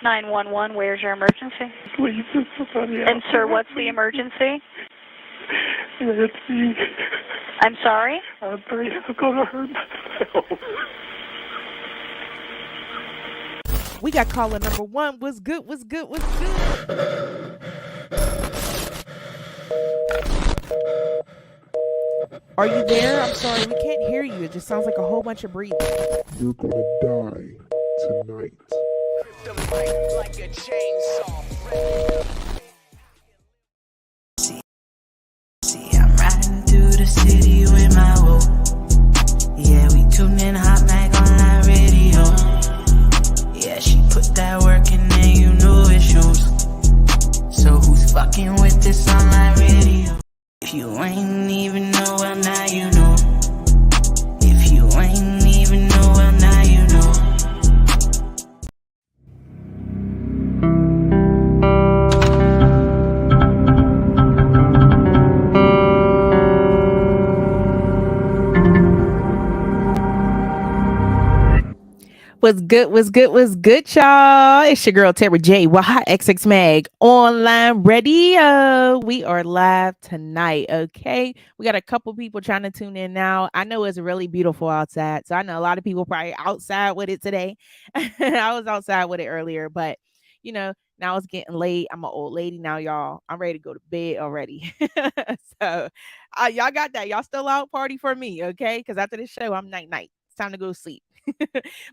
911, where's your emergency? Please, there's somebody out. And sir, what's the emergency? Nancy. I'm sorry? I'm afraid I'm gonna hurt myself. We got caller number one. What's good? What's good? What's good? Are you there? I'm sorry, we can't hear you. It just sounds like a whole bunch of breathing. You're gonna die tonight. The mic like a chainsaw. See, I'm riding through the city with my woe. Yeah, we tuned in Hype Tha Landlord. Yeah, she put that work in there, you know it shows. So who's fucking with this online radio? If you ain't even know, well now you know. If you ain't even know, well now you know. What's good? What's good? What's good, y'all? It's your girl Terry J. With HotxXMagOnlineRadio. We are live tonight. Okay, we got a couple people trying to tune in now. I know it's really beautiful outside, so I know a lot of people probably outside with it today. I was outside with it earlier, but you know, now it's getting late. I'm an old lady now, y'all. I'm ready to go to bed already. So y'all got that. Y'all still out party for me, okay? Because after this show, I'm night. It's time to go to sleep.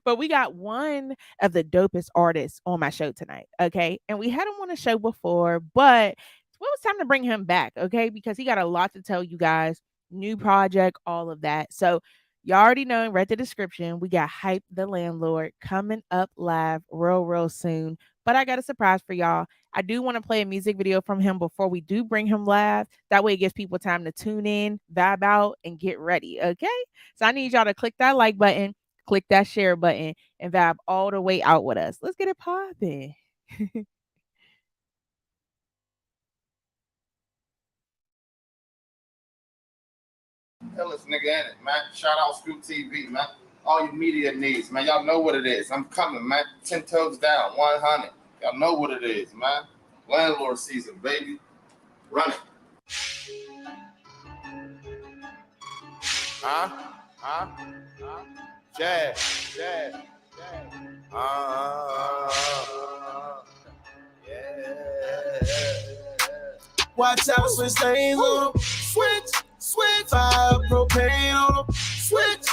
But we got one of the dopest artists on my show tonight, okay? And we had him on the show before, but it was time to bring him back, okay? Because he got a lot to tell you guys. New project, all of that. So y'all already know and read the description. We got Hype Tha Landlord coming up live real soon. But I got a surprise for y'all. I do want to play a music video from him before we do bring him live. That way it gives people time to tune in, vibe out, and get ready, okay? So I need y'all to click that like button, click that share button, and vibe all the way out with us. Let's get it popping. Illest nigga in it, man. Shout out Scoop TV, man. All your media needs, man. Y'all know what it is. I'm coming, man. 10 toes down, 100. Y'all know what it is, man. Landlord season, baby. Run it. Jazz. Yeah. Watch out, switch lanes on them. Switch. Fire propane on them. Switch.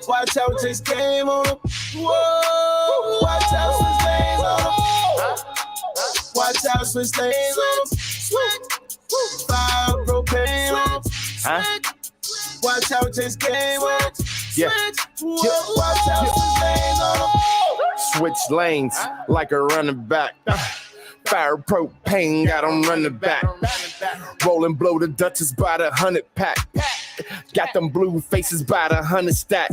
Watch out, just game on them. Whoa. Watch out, switch lanes on them. Watch out, switch lanes on them. Switch. Fire propane on them. Watch out, just game on them. Yeah. Watch out, switch lanes on them. Switch lanes like a running back. Fire propane, got them running back. Rolling blow the Dutchess by the 100 pack. Got them blue faces by the 100 stack.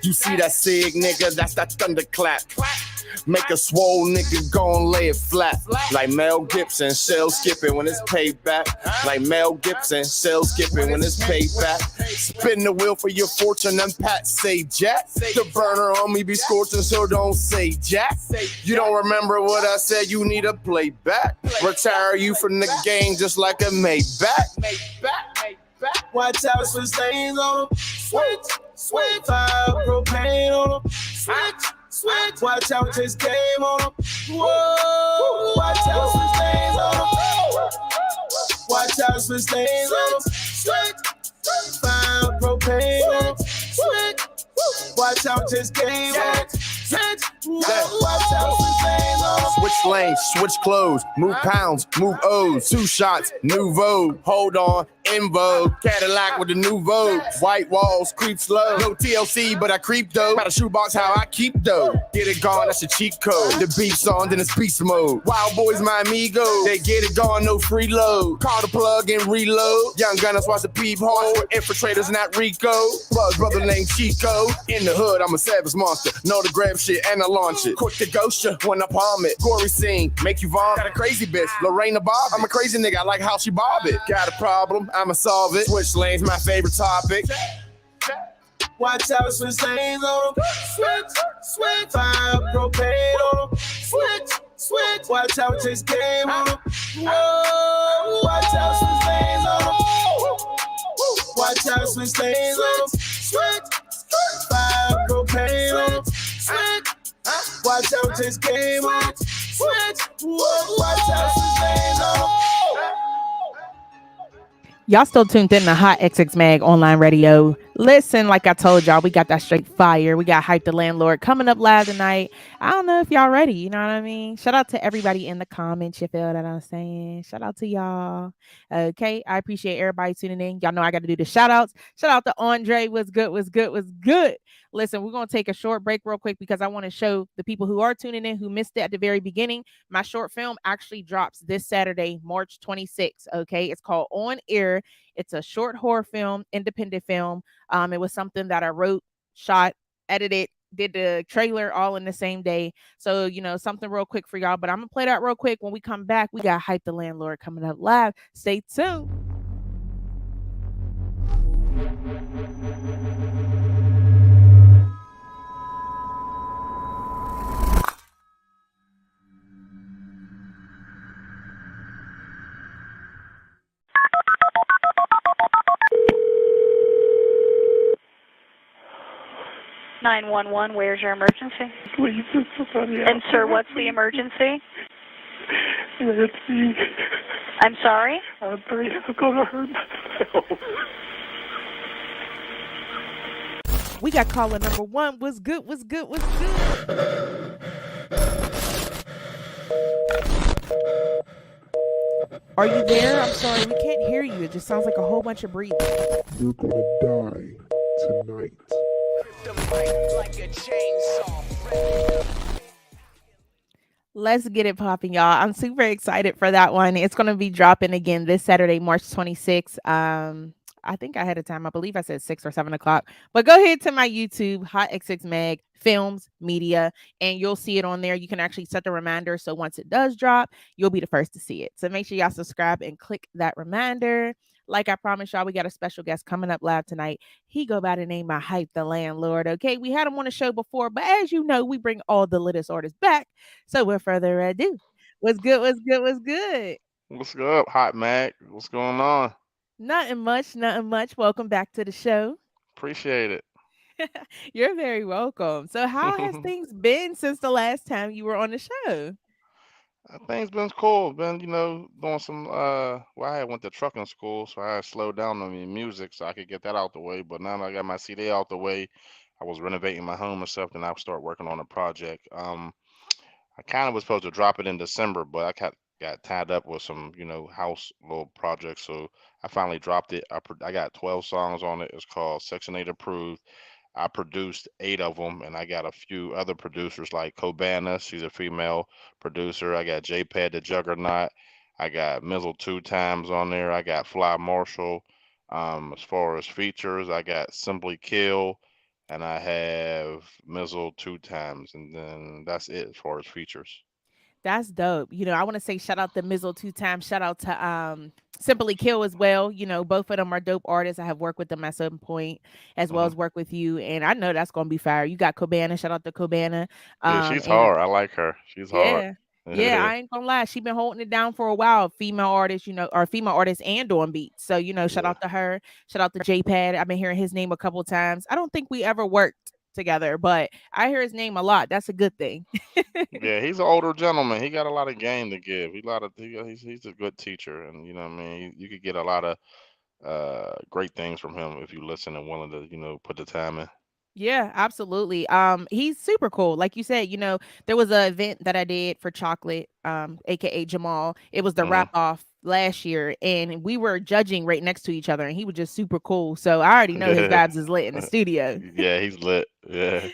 You see that sig, nigga, that's that thunderclap. Make a swole nigga go and lay it flat. Like Mel Gibson, shell skipping when it's paid back. Like Mel Gibson, shell skipping when it's paid back. Spin the wheel for your fortune and Pat say Jack. The burner on me be scorching, so don't say Jack. You don't remember what I said, you need a playback. Retire you from the game just like a Maybach. Watch out, switch lanes on them. Switch. Fire propane on them. Switch. Watch out, just game on them. Whoa. Watch out, switch lanes on them. Watch out, switch lanes on them. Switch. Fire propane on them. Switch. Watch out, just game on them. Watch out, switch lanes on them. Switch lanes, switch clothes, move pounds, move O's, 2 shots, new Vogue, hold on, in vogue, Cadillac with the new Vogue, white walls, creep slow, no TLC, but I creep though, got a shoebox how I keep though, get it gone, that's a cheat code, the beat's on, then it's beast mode, wild boys, my amigo, they get it gone, no free load, call the plug and reload, young gunners watch the peephole, infiltrators not Rico, Buzz brother named Chico, in the hood, I'm a savage monster, know to grab shit and I launch it, quick to ghost ya when I palm it, gory scene, make you vomit, got a crazy bitch, Lorena Bob, I'm a crazy nigga, I like how she bob it, got a problem, I'ma solve it, switch lanes, my favorite topic. Watch out, switch lanes on them. Switch. Fire propane on them. Switch. Switch. Watch out, chase game on them. Whoa. Watch out, switch lanes on them. Watch out, switch lanes on them. Switch. Fire propane on them. Switch. Watch out, chase game on them. Switch. Watch out, switch lanes on them. Y'all still tuned in to Hot XX Mag Online Radio. Listen, like I told y'all, we got that straight fire. We got Hype Tha Landlord coming up live tonight. I don't know if y'all ready. You know what I mean? Shout out to everybody in the comments. You feel what I'm saying? Shout out to y'all. Okay. I appreciate everybody tuning in. Y'all know I got to do the shout outs. Shout out to Andre. What's good? What's good? What's good? Listen, we're going to take a short break real quick because I want to show the people who are tuning in, who missed it at the very beginning. My short film actually drops this Saturday, March 26th. Okay. It's called On Air. It's a short horror film, independent film. It was something that I wrote, shot, edited, did the trailer all in the same day. So, something real quick for y'all. But I'm going to play that real quick. When we come back, we got Hype Tha Landlord coming up live. Stay tuned. (911), where's your emergency? Please, it's somebody else. And sir, what's the emergency? It's me. I'm sorry? I'm afraid I'm gonna hurt myself. We got caller number 1. What's good? What's good? What's good? Are you there? I'm sorry, we can't hear you. It just sounds like a whole bunch of breathing. You're gonna die tonight. Let's get it popping, y'all. I'm super excited for that one. It's going to be dropping again this Saturday, March 26th. I think ahead of time. I believe I said 6 or 7 o'clock. But go ahead to my YouTube, HotxXMag Films Media, and you'll see it on there. You can actually set the reminder. So once it does drop, you'll be the first to see it. So make sure y'all subscribe and click that reminder. Like I promised y'all, we got a special guest coming up live tonight. He go by the name of Hype Tha Landlord. Okay, we had him on the show before, but as you know, we bring all the latest artists back. So without further ado, what's good? What's good? What's good? What's up, Hot Mac? What's going on? Nothing much. Nothing much. Welcome back to the show. Appreciate it. You're very welcome. So, how has things been since the last time you were on the show? Things been cool. Been, doing some I went to trucking school, so I had slowed down on the music so I could get that out the way. But now that I got my CD out the way, I was renovating my home and stuff, then I start working on a project. I kind of was supposed to drop it in December, but I got tied up with some, house little projects. So I finally dropped it. I got 12 songs on it. It's called Section 8 Approved. I produced 8 of them, and I got a few other producers like Kobana. She's a female producer. I got JPad the Juggernaut. I got Mizzle 2 times on there. I got Fly Marshall. As far as features, I got Simply Kill, and I have Mizzle 2 times, and then that's it as far as features. That's dope. I want to say shout out to Mizzle 2 times. Shout out to Simply Kill as well. Both of them are dope artists. I have worked with them at some point, as well as work with you. And I know that's going to be fire. You got Kobana. Shout out to Kobana. Yeah, she's hard. I like her. She's hard. Yeah, I ain't gonna lie. She been holding it down for a while. Female artist, or female artist and doing beats. So, shout out to her. Shout out to JPad. I've been hearing his name a couple of times. I don't think we ever worked together, but I hear his name a lot. That's a good thing. Yeah, he's an older gentleman. He got a lot of game to give. He's a good teacher, and you know what I mean. You could get a lot of great things from him if you listen and willing to put the time in. Yeah, absolutely. He's super cool. Like you said, there was an event that I did for Chocolate, aka Jamal. It was the wrap off last year, and we were judging right next to each other, and he was just super cool. So I already know his vibes is lit in the studio. Yeah, he's lit. Yeah.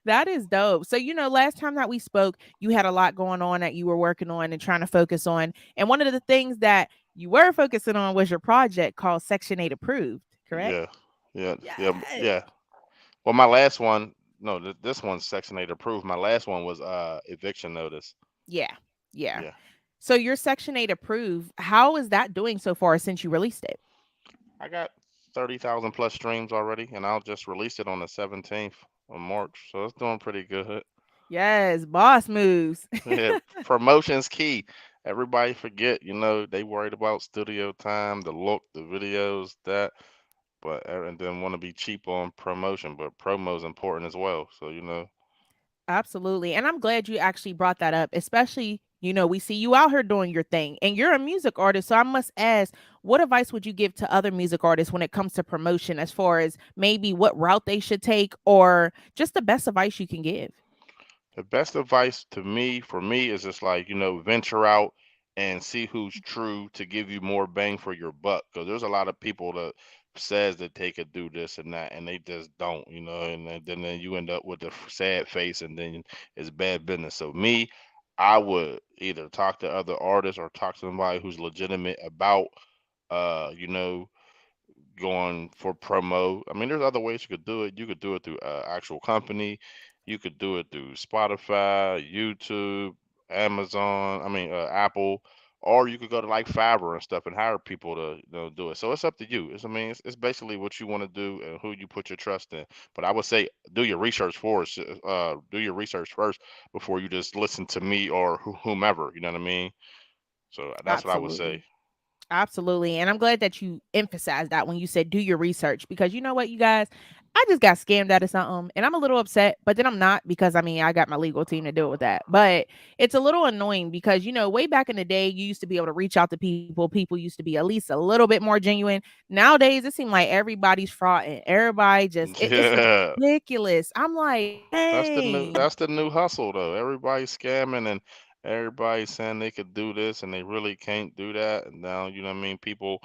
That is dope. So, last time that we spoke, you had a lot going on that you were working on and trying to focus on. And one of the things that you were focusing on was your project called Section 8 Approved, correct? Yeah. Well, my last one, no, this one's Section 8 Approved. My last one was eviction notice. Yeah. So your Section 8 Approved, how is that doing so far since you released it? I got 30,000 plus streams already, and I'll just release it on the 17th of March. So it's doing pretty good. Yes, boss moves. Yeah, promotion's key. Everybody forget, they worried about studio time, the look, the videos, that, but and then want to be cheap on promotion, but promo is important as well. So Absolutely. And I'm glad you actually brought that up, especially, we see you out here doing your thing and you're a music artist. So I must ask, what advice would you give to other music artists when it comes to promotion, as far as maybe what route they should take or just the best advice you can give? the best advice for me, is just like, venture out and see who's true to give you more bang for your buck. Because there's a lot of people that says that they could do this and that, and they just don't, and then you end up with a sad face, and then it's bad business. So me, I would either talk to other artists or talk to somebody who's legitimate about, you know, going for promo. I mean, there's other ways you could do it. You could do it through actual company. You could do it through Spotify, YouTube, Amazon. I mean, Apple. Or you could go to like Fiverr and stuff and hire people to do it. So it's up to you. It's basically what you want to do and who you put your trust in. But I would say do your research first. Do your research first before you just listen to me or whomever. You know what I mean? So that's what I would say. Absolutely. Absolutely. And I'm glad that you emphasized that when you said do your research, because you know what, you guys, I just got scammed out of something and I'm a little upset, but then I'm not, because I mean, I got my legal team to deal with that. But it's a little annoying because, way back in the day, you used to be able to reach out to people. People used to be at least a little bit more genuine. Nowadays, it seems like everybody's fraud and everybody just, it's Yeah. ridiculous. I'm like, dang. That's the new hustle though. Everybody's scamming and everybody's saying they could do this and they really can't do that. And now, you know what I mean? People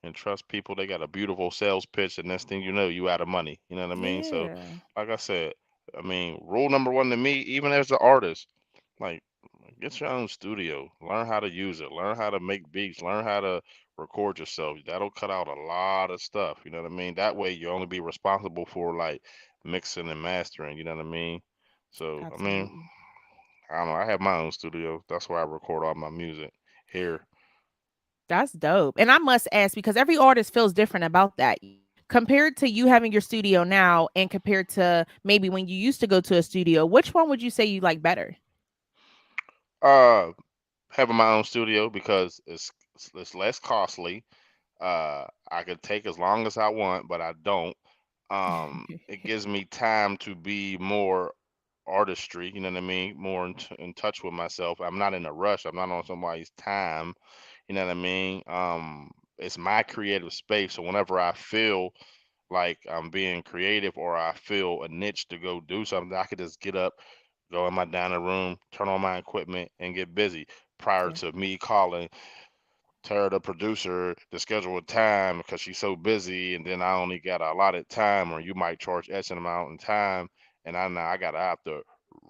and trust people, they got a beautiful sales pitch, and next thing you know, you out of money. You know what I mean? So Yeah. like I said, I mean, rule number one to me, even as an artist, like get your own studio. Learn how to use it. Learn how to make beats. Learn how to record yourself. That'll cut out a lot of stuff. You know what I mean? That way you only be responsible for like mixing and mastering. You know what I mean? So I mean, Absolutely. I don't know. I have my own studio. That's where I record all my music here. That's dope. And I must ask, because every artist feels different about that. Compared to you having your studio now and compared to maybe when you used to go to a studio, which one would you say you like better? Uh, Having my own studio because it's less costly. I could take as long as I want, but I don't. It gives me time to be more artistry, you know what I mean? More in touch with myself. I'm not in a rush. I'm not on somebody's time, you know what I mean? It's my creative space. So whenever I feel like I'm being creative or I feel a niche to go do something, I could just get up, go in my dining room, turn on my equipment, and get busy prior Yeah. to me calling Tara, the producer, to schedule a time because she's so busy, and then I only got a allotted time, or you might charge X amount in time, and I now I gotta have to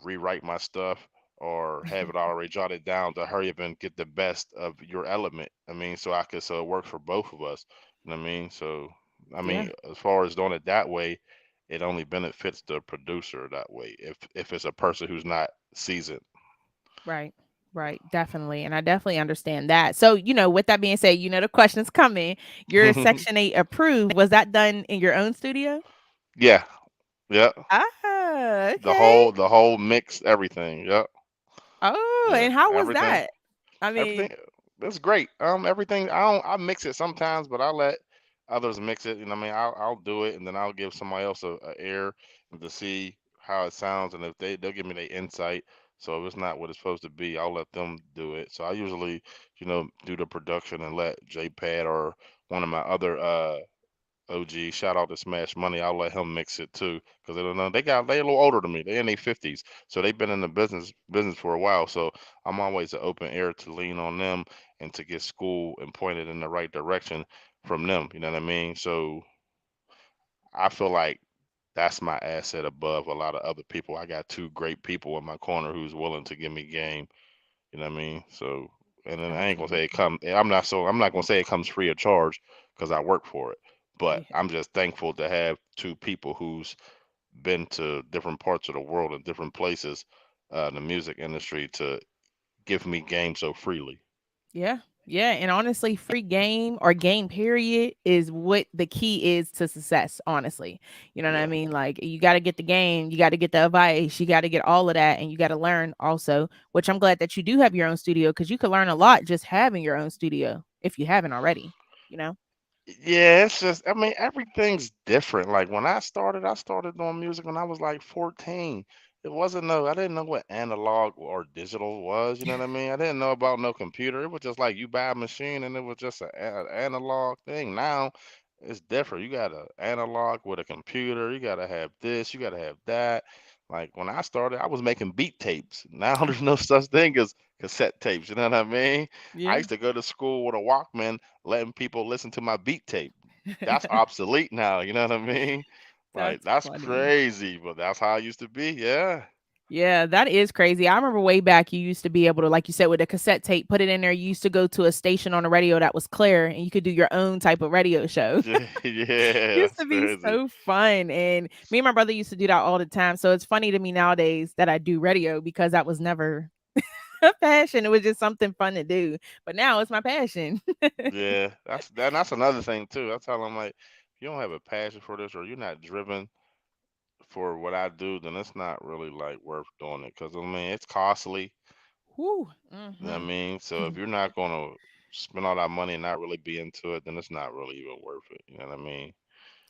rewrite my stuff or have it already jotted down to hurry up and get the best of your element. I mean, so it works for both of us. You know what I mean? So I Yeah. mean, as far as doing it that way, it only benefits the producer that way. If it's a person who's not seasoned. Right. Right. Definitely. And I definitely understand that. So, with that being said, the question's coming. Your Section 8 approved. Was that done in your own studio? Yeah, yeah. Ah, The okay. whole mix, everything. Yep. Oh, Yeah. and how was Everything. that? I Everything. mean, That's great. Everything. I mix it sometimes, but I let others mix it. You know what I mean? I'll do it, and then I'll give somebody else a air to see how it sounds, and if they'll give me their insight. So if it's not what it's supposed to be, I'll let them do it. So I usually, do the production and let JPad or one of my other OG, shout out to Smash Money. I'll let him mix it too, because they don't know they a little older than me. They in their 50s, so they've been in the business for a while. So I'm always an open ear to lean on them and to get school and pointed in the right direction from them. You know what I mean? So I feel like that's my asset above a lot of other people. I got two great people in my corner who's willing to give me game. You know what I mean? So, and then I ain't gonna say it absolutely. come. I'm not gonna say it comes free of charge because I work for it. But Yeah. I'm just thankful to have two people who's been to different parts of the world and different places in the music industry to give me game so freely. Yeah. Yeah, and honestly, free game or game period is what the key is to success, honestly. You know what I Yeah. mean? Like you got to get the game, you got to get the advice, you got to get all of that and you got to learn also, which I'm glad that you do have your own studio cuz you could learn a lot just having your own studio if you haven't already, you know? Yeah, it's just, I mean, everything's different. Like when I started doing music when I was like 14. It wasn't no, I didn't know what analog or digital was, you know what I mean? I didn't know about no computer. It was just like you buy a machine and it was just an analog thing. Now it's different. You got an analog with a computer. You got to have this, you got to have that. Like when I started, I was making beat tapes. Now there's no such thing as cassette tapes, you know what I mean? I Yeah. used to go to school with a Walkman letting people listen to my beat tape. That's obsolete now, you know what I mean? Like That's that's funny. crazy, but that's how I used to be. Yeah. Yeah, that is crazy. I remember way back you used to be able to, like you said, with a cassette tape, put it in there. You used to go to a station on the radio that was clear and you could do your own type of radio show. Yeah, yeah, Used that's to be crazy. so fun. And me and my brother used to do that all the time. So it's funny to me nowadays that I do radio because that was never a passion. It was just something fun to do. But now it's my passion. Yeah, that's another thing too. I tell them like, if you don't have a passion for this or you're not driven for what I do, then it's not really like worth doing it. Cause I mean, it's costly. Whew. You know what I Hmm. mean? So if you're not gonna spend all that money and not really be into it, then it's not really even worth it. You know what I mean?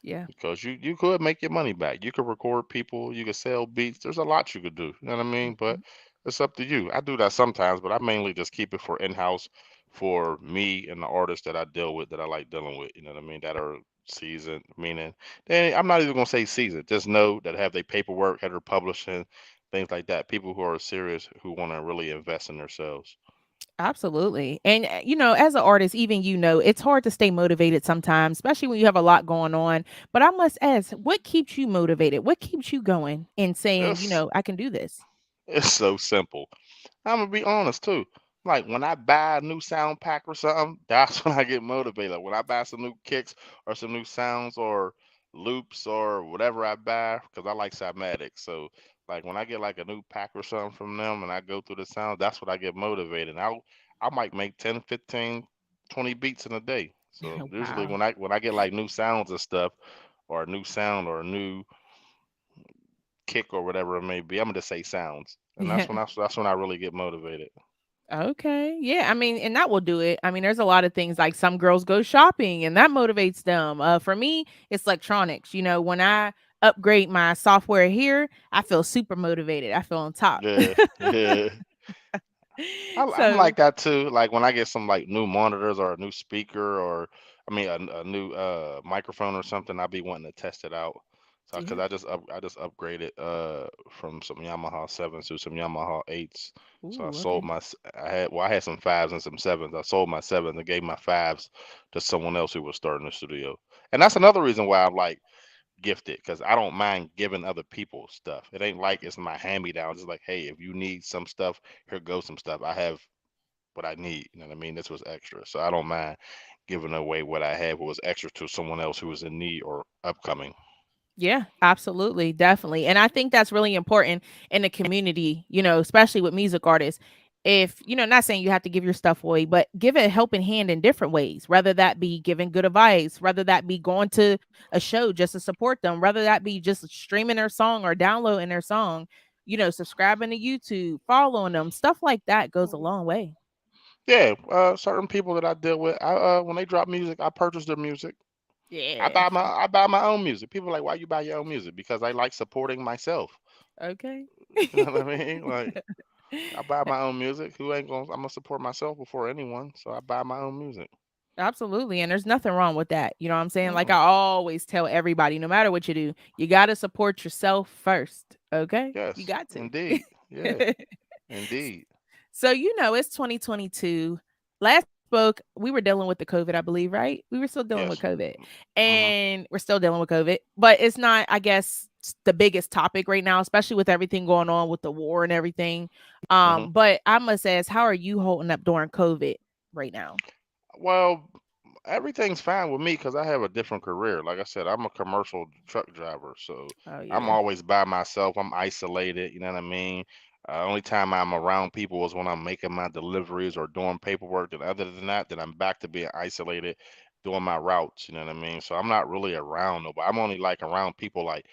Yeah. Because you could make your money back. You could record people, you could sell beats. There's a lot you could do. You know what I mean? But Mhm. it's up to you. I do that sometimes, but I mainly just keep it for in-house for me and the artists that I deal with that I like dealing with. You know what I mean? That are seasoned, meaning I'm not even gonna say seasoned. Just know that have their paperwork, have their publishing, things like that. People who are serious, who want to really invest in themselves. Absolutely. And, as an artist, even it's hard to stay motivated sometimes, especially when you have a lot going on. But I must ask, what keeps you motivated? What keeps you going and saying, It's I can do this? it's so simple. I'm gonna be honest too. Like when I buy a new sound pack or something, that's when I get motivated. Like when I buy some new kicks or some new sounds or loops or whatever I buy, because I like cymatics. So like when I get like a new pack or something from them and I go through the sounds, that's what I get motivated. I might make 10, 15, 20 beats in a day. So usually Wow. when I get like new sounds and stuff, or a new sound or a new kick or whatever it may be, I'm gonna just say sounds, and Yeah. that's when I really get motivated. Okay. Yeah. I mean, and that will do it. I mean, there's a lot of things like some girls go shopping and that motivates them. For me, it's electronics. When I upgrade my software here, I feel super motivated. I feel on top. Yeah, yeah. I'm So, like that too. Like when I get some like new monitors or a new speaker or I mean a new microphone or something, I'll be wanting to test it out. So because yeah. I just upgraded from some Yamaha sevens to some Yamaha eights. So I Ooh, sold okay. my I had some fives and some sevens. I sold my sevens and gave my fives to someone else who was starting the studio. And that's another reason why I'm like gifted because I don't mind giving other people stuff. It ain't like it's my hand me down. It's like, hey, if you need some stuff, here goes some stuff. I have what I need. You know what I mean? This was extra. So I don't mind giving away what I have what was extra to someone else who was in need or upcoming. Yeah, absolutely, definitely. And I think that's really important in the community, especially with music artists. If, not saying you have to give your stuff away, but give a helping hand in different ways, whether that be giving good advice, whether that be going to a show just to support them, whether that be just streaming their song or downloading their song, subscribing to YouTube, following them, stuff like that goes a long way. Yeah, certain people that I deal with, I when they drop music, I purchase their music. Yeah. I buy my own music. People are like, why you buy your own music? Because I like supporting myself. Okay. You know what I mean? Like I buy my own music. Who ain't gonna? I'm gonna support myself before anyone. So I buy my own music. Absolutely. And there's nothing wrong with that. You know what I'm saying? Like I Mm-mm. always tell everybody, no matter what you do, you got to support yourself first. Okay. You Yes, got to. indeed. Yeah, indeed. So, it's 2022. Last we spoke, we were dealing with the COVID, I believe, right? We were still dealing with Yes. COVID Mm-hmm. and we're still dealing with COVID, but it's not, I guess, the biggest topic right now, especially with everything going on with the war and everything. Mm-hmm. But I must ask, how are you holding up during COVID right now? Well, everything's fine with me because I have a different career. Like I said, I'm a commercial truck driver, so Oh, I'm yeah. always by myself. I'm isolated. You know what I mean? Only time I'm around people is when I'm making my deliveries or doing paperwork. And other than that, then I'm back to being isolated, doing my routes. You know what I mean? So I'm not really around nobody. I'm only like around people like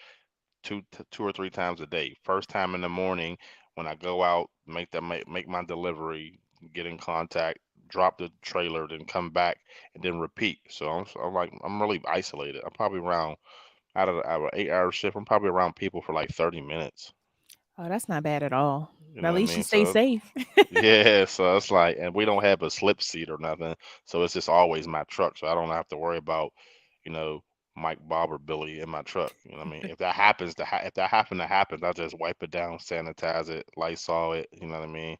2 or 3 times a day. First time in the morning when I go out, make my delivery, get in contact, drop the trailer, then come back and then repeat. So I'm like I'm really isolated. I'm probably around out of an 8 hour shift. I'm probably around people for like 30 minutes. Oh, that's not bad at all. You know At what I least you mean? stay So safe. yeah, so it's like, and we don't have a slip seat or nothing, so it's just always my truck, so I don't have to worry about, you know, Mike, Bob, or Billy in my truck. You know what I mean? If that happens if that happen to happen, I just wipe it down, sanitize it, Lysol it. You know what I mean?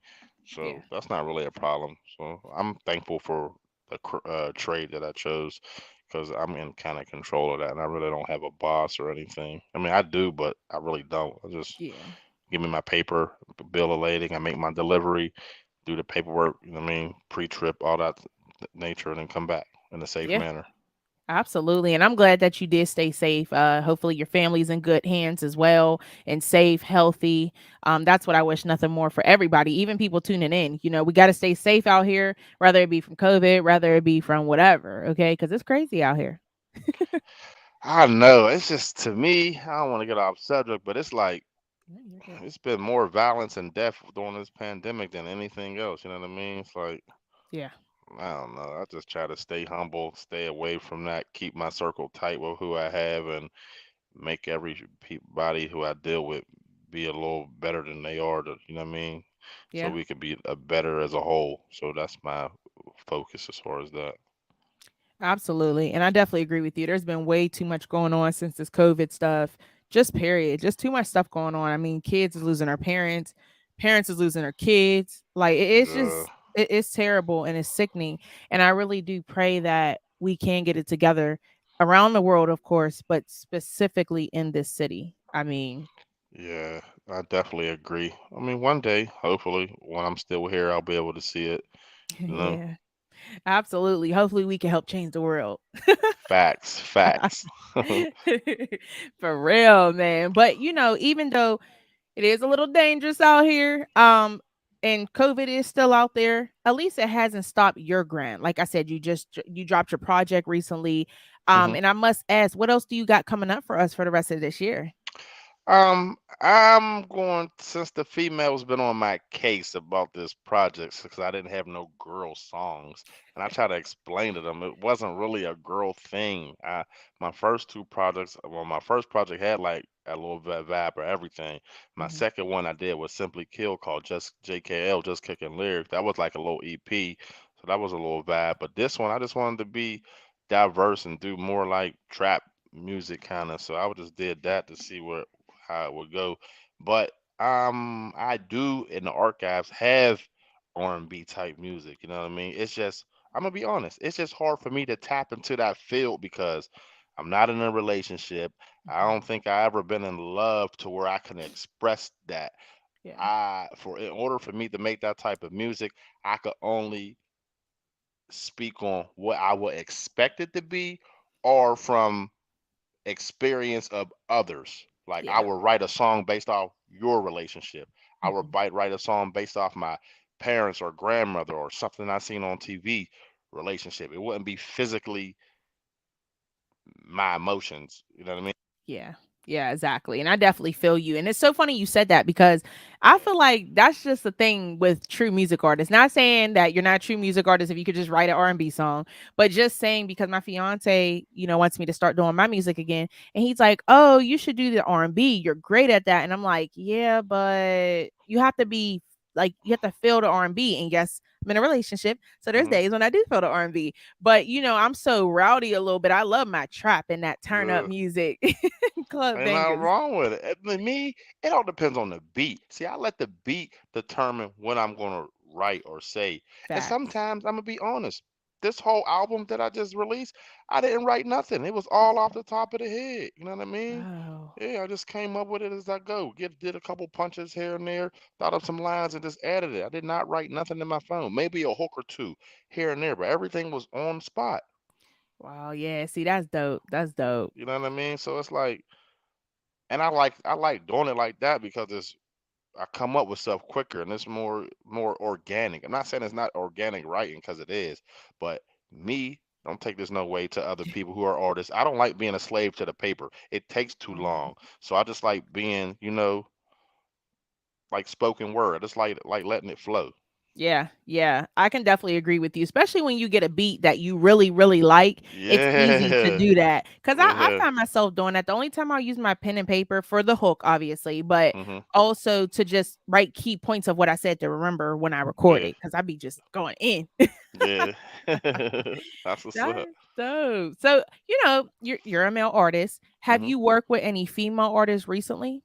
Yeah. So that's not really a problem. So I'm thankful for the trade that I chose because I'm in kind of control of that, and I really don't have a boss or anything. I mean, I do, but I really don't. I just Yeah. give me my paper, bill of lading, I make my delivery, do the paperwork, you know what I mean, pre-trip, all that nature, and then come back in a safe Yeah. manner. Absolutely. And I'm glad that you did stay safe. Hopefully your family's in good hands as well and safe, healthy. That's what I wish nothing more for everybody, even people tuning in. We got to stay safe out here, whether it be from COVID, whether it be from whatever. Okay. Cause it's crazy out here. I know. It's just to me, I don't want to get off subject, but it's like No, you're good. it's been more violence and death during this pandemic than anything else. You know what I mean? It's like Yeah. I don't know. I just try to stay humble, stay away from that, keep my circle tight with who I have, and make everybody who I deal with be a little better than they are. You know what I mean? So Yeah. we could be a better as a whole. So that's my focus as far as that. Absolutely. And I definitely agree with you. There's been way too much going on since this COVID stuff. Just period. Just too much stuff going on. I mean, kids is losing their parents, parents is losing their kids. Like it's Uh, just it's terrible and it's sickening. And I really do pray that we can get it together around the world, of course, but specifically in this city. I mean, yeah, I definitely agree. I mean, one day, hopefully, when I'm still here, I'll be able to see it. You know, yeah. Absolutely. Hopefully we can help change the world. facts, facts. For real, man. But even though it is a little dangerous out here. And COVID is still out there. At least it hasn't stopped your grind. Like I said, you dropped your project recently. hmm And I must ask, what else do you got coming up for us for the rest of this year? I'm going since the female's been on my case about this project because I didn't have no girl songs, and I try to explain to them it wasn't really a girl thing. My first two projects, well, my first project had like a little bit vibe or everything. My Hmm. second one I did was Simply Kill called Just JKL, Just Kicking Lyrics. That was like a little EP, so that was a little vibe. But this one I just wanted to be diverse and do more like trap music kind of. So I would just did that to see where how it would go. But I do in the archives have R&B type music. You know what I mean? It's just I'm gonna be honest. It's just hard for me to tap into that field because I'm not in a relationship. I Hmm. don't think I ever been in love to where I can express that. Yeah. I for in order for me to make that type of music, I could only speak on what I would expect it to be or from experience of others. Like I Yeah. would write a song based off your relationship. I would Hmm. write a song based off my parents or grandmother or something I seen on TV relationship. It wouldn't be physically my emotions. You know what I mean? Yeah. Yeah, exactly. And I definitely feel you. And it's so funny you said that because I Yeah. feel like that's just the thing with true music artists. Not saying that you're not a true music artist if you could just write an R&B song, but just saying because my fiance, wants me to start doing my music again. And he's like, "Oh, you should do the R&B. You're great at that." And I'm like, "Yeah, but you have to be like you have to feel the R&B." And yes, I'm in a relationship. So there's hmm days when I do feel the R&B. But I'm so rowdy a little bit. I love my trap and that turn up Yeah. music. Club Ain't nothing bangers. wrong with it. With me, it all depends on the beat. See, I let the beat determine what I'm gonna write or say. And Facts. sometimes I'm gonna be honest. This whole album that I just released, I didn't write nothing. It was all off the top of the head. You know what I mean? Oh, Yeah, I just came up with it as I go. Did a couple punches here and there, thought of some lines and just added it. I did not write nothing in my phone. Maybe a hook or two here and there, but everything was on spot. wow. Yeah. See, that's dope. That's dope. You know what I mean? So it's like, and I like doing it like that because it's I come up with stuff quicker and it's more organic. I'm not saying it's not organic writing because it is, but me, don't take this no way to other people who are artists. I don't like being a slave to the paper. It takes too Mhm. long. So I just like being, like spoken word. I just like letting it flow. Yeah, yeah. I can definitely agree with you, especially when you get a beat that you really, really like. It's easy to Yeah. do that because I Yeah. find myself doing that. The only time I'll use my pen and paper for the hook, obviously, but Hmm. also to just write key points of what I said to remember when I record Yeah. it because I be just going in. Yeah. That's what's That up. is dope. So, you're a male artist. Have Hmm. you worked with any female artists recently?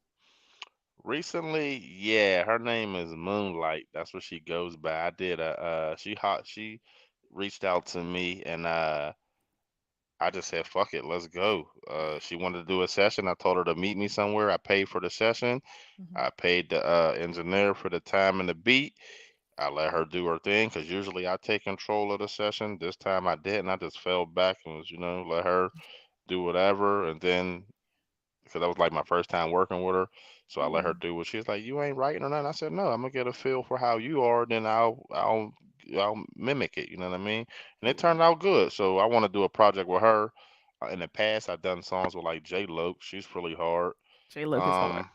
Recently, yeah, her name is Moonlight. That's what she goes by. I did a she reached out to me and I just said fuck it, let's go. She wanted to do a session. I told her to meet me somewhere. I paid for the session. Mhm. I paid the engineer for the time and the beat. I let her do her thing because usually I take control of the session. This time I didn't. I just fell back and was, let her do whatever. And then because that was like my first time working with her. So I let her Yeah. do what she's like. You ain't writing or nothing. I said no. I'm gonna get a feel for how you are. Then I'll mimic it. You know what I mean? And it Yeah. turned out good. So I want to do a project with her. In the past, I've done songs with like J Lo. She's really hard. J Look is hard. Um,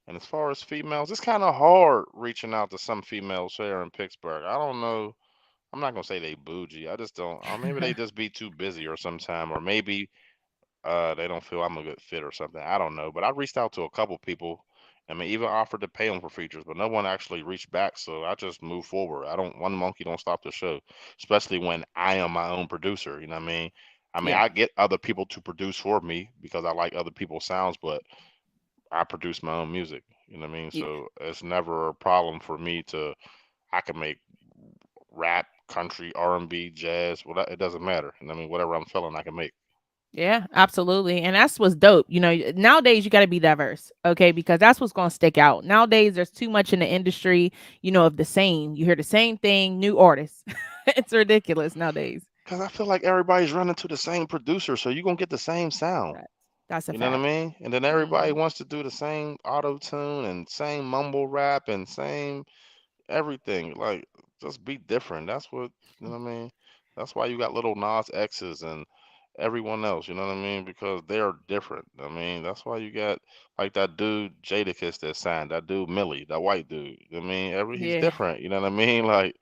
and as far as females, it's kind of hard reaching out to some females here in Pittsburgh. I don't know. I'm not gonna say they bougie. I just don't. Or maybe they just be too busy or sometime, or maybe they don't feel I'm a good fit or something. I don't know, but I reached out to a couple people. I mean, even offered to pay them for features, but no one actually reached back. So I just moved forward. I don't. One monkey don't stop the show, especially when I am my own producer. You know what I mean? I mean, Yeah. I get other people to produce for me because I like other people's sounds, but I produce my own music. You know what I mean? Yeah. So it's never a problem for me to. I can make rap, country, R&B, jazz. Well, it doesn't matter. You know what I mean? Whatever I'm feeling, I can make. Yeah, absolutely. And that's what's dope. Nowadays you got to be diverse, okay? Because that's what's going to stick out. Nowadays there's too much in the industry, of the same. You hear the same thing, new artists. It's ridiculous nowadays. Cause I feel like everybody's running to the same producer, so you're gonna get the same sound. Right. That's a You know what I fact. mean? And then everybody Mhm. wants to do the same auto tune and same mumble rap and same everything. Like, just be different. That's what you know what I mean. That's why you got little Nas X's and everyone else. You know what I mean? Because they are different. I mean, that's why you got like that dude Jadakiss that signed. That dude Millie, that white dude. I mean, he's Yeah. different. You know what I mean? Like,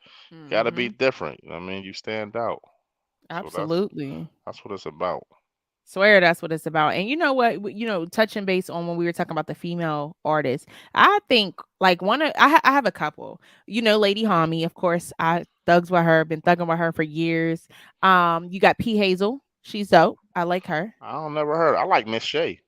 gotta be Mhm. different. You know what I mean? You stand out. So Absolutely. that's what it's about. Swear that's what it's about. And you know what? Touching base on when we were talking about the female artists, I think like I have a couple. Lady Homie, of course. I thugs with her, been thugging with her for years. You got P Hazel. She's dope. I like her. I don't never heard. I like Miss Shay.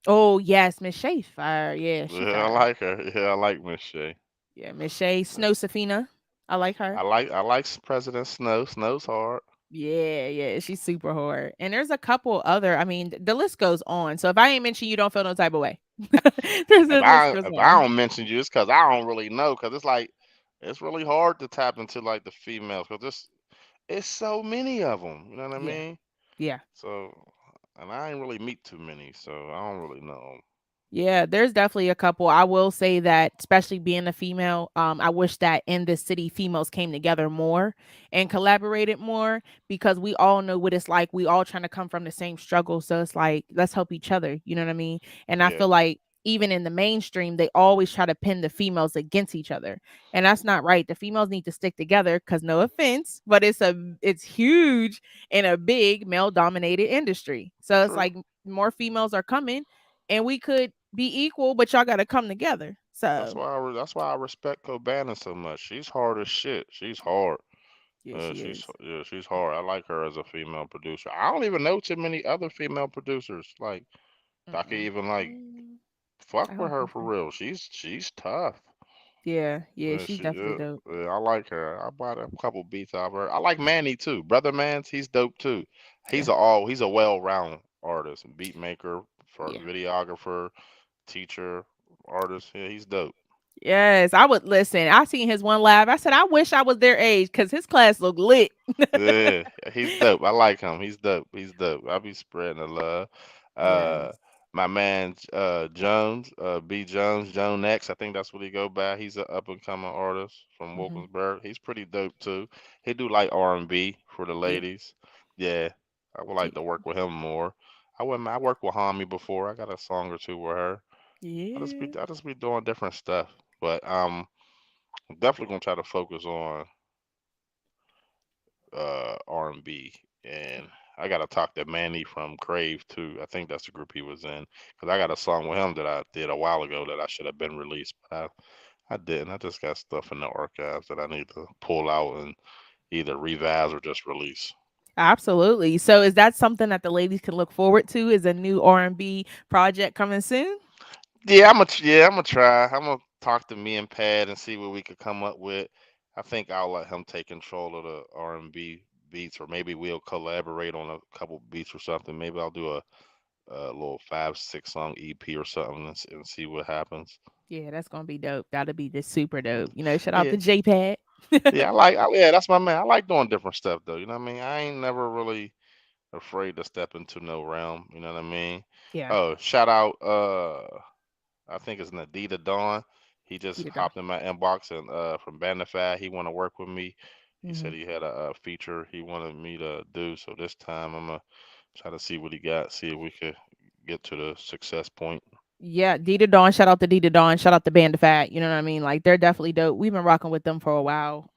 Oh yes, Miss Shay fire. Yeah, she Yeah, I fire. like her. Yeah, I like Miss Shay. Yeah, Miss Shay. Snow Safina. I like her. I like President Snow. Snow's hard. Yeah, yeah, she's super hard. And there's a couple other, I mean, the list goes on. So if I ain't mention you, don't feel no type of way. There's If a list I goes if I on. don't mention you, it's because I don't really know. Because it's like it's really hard to tap into like the females. Because it's so many of them. You know what I Yeah, mean? yeah. So and I ain't really meet too many. So I don't really know. Yeah, there's definitely a couple. I will say that, especially being a female, I wish that in this city, females came together more and collaborated more because we all know what it's like. We all trying to come from the same struggle. So it's like, let's help each other. You know what I mean? And I Yeah, feel like even in the mainstream, they always try to pin the females against each other. And that's not right. The females need to stick together because no offense, but it's huge in a big male dominated industry. So it's true. like more females are coming and we could be equal, but y'all got to come together. That's So, why that's why I respect Cabana so much. She's hard as shit. She's hard. yeah, she She's is. yeah, she's hard. I like her as a female producer. I don't even know too many other female producers like that I could Mm-mm. even like Mm, I fuck with don't her think for so. real. She's tough. Yeah, yeah, Yeah, she's definitely dope. I like her. I bought a couple beats off her. I like Manny too. Brother Mans, he's dope too. Yeah, He's a well round artist, beat maker, for yeah. videographer, teacher, artist. Yeah, he's dope. Yes, I would listen. I seen his one live. I said, I wish I was their age because his class looked lit. Yeah, he's dope. I like him. He's dope. He's dope. I be spreading the love. Uh, Yes. My man Jones, B Jones, Joan X, I think that's what he go by. He's an up and coming artist from Hmm. Wilkinsburg. He's pretty dope too. He do like R&B for the Yeah. ladies. Yeah, I would like Yeah. to work with him more. I worked with Hami before. I got a song or two with her. Yeah. I just be doing different stuff. But I'm definitely gonna try to focus on R&B, and I gotta talk to Manny from Crave too. I think that's the group he was in, because I got a song with him that I did a while ago that I should have been released, but I didn't. I just got stuff in the archives that I need to pull out and either revise or just release. Absolutely. So is that something that the ladies can look forward to? Is a new R&B project coming soon? Yeah, I'm gonna try. I'm gonna talk to me and Pad and see what we could come up with. I think I'll let him take control of the R&B beats, or maybe we'll collaborate on a couple beats or something. Maybe I'll do a little 5, 6 song EP or something, and see what happens. Yeah, that's gonna be dope. That'll be just super dope. Shout out Yeah, to JPad. yeah, that's my man. I like doing different stuff though. You know what I mean? I ain't never really afraid to step into no realm. You know what I mean? Yeah, Oh, shout out. I think it's Nadita Dawn. He just get it done. hopped in my inbox and from Bandify, he want to work with me. He Hmm. said he had a feature he wanted me to do. So this time I'm gonna try to see what he got. See if we could get to the success point. Yeah, Dita Dawn. Shout out to Dita Dawn. Shout out to Band of Fat. You know what I mean? Like they're definitely dope. We've been rocking with them for a while.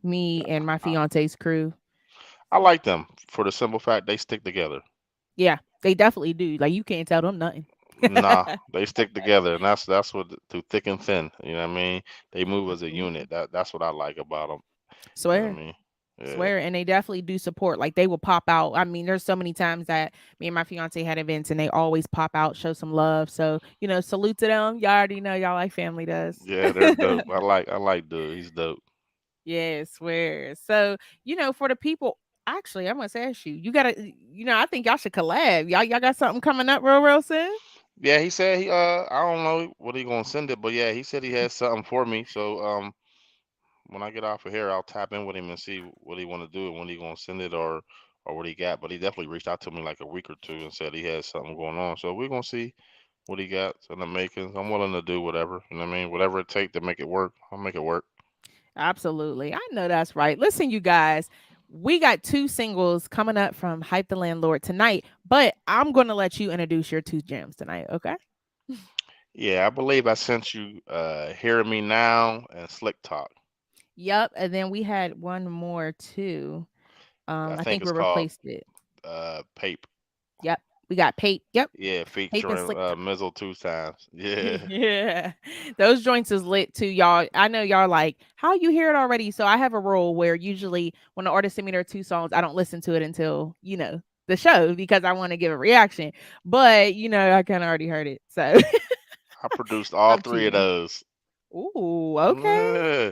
Me and my I, fiance's crew. I like them for the simple fact they stick together. Yeah, they definitely do. Like you can't tell them nothing. Nah, they stick together, and that's what through thick and thin. You know what I mean? They move as a Absolutely. unit. That's what I like about them. You know what I Swear. mean? Yeah, Swear, and they definitely do support. Like they will pop out. I mean, there's so many times that me and my fiance had events, and they always pop out, show some love. So salute to them. Y'all already know y'all like family does. yeah, they're dope. I like dude. He's dope. Yeah, swear. So for the people, actually, I'm gonna ask you. You gotta, I think y'all should collab. Y'all got something coming up real soon. Yeah, he said he I don't know what he gonna send it, but yeah, he said he has something for me. So when I get off of here, I'll tap in with him and see what he want to do and when he gonna send it or what he got. But he definitely reached out to me like a week or two and said he has something going on. So we're gonna see what he got in the makings. I'm willing to do whatever. You know what I mean? Whatever it take to make it work, I'll make it work. Absolutely. I know that's right. Listen, you guys, we got two singles coming up from Hype the Landlord tonight, but I'm going to let you introduce your two gems tonight, okay? Yeah, I believe I sent you Hear Me Now and Slick Talk. Yep. And then we had one more too. I I think think we it's called replaced it. Pape. Yep. We got Pape. Yep. Yeah, Pape and featuring Slick Top. Mizzle 2 times. Yeah. Yeah. Those joints is lit too, y'all. I know y'all like, how you hear it already? So I have a rule where usually when the artist send me their two songs, I don't listen to it until, the show because I want to give a reaction. But, I kind of already heard it. So I produced all up to three of you. those. Ooh, okay. Yeah.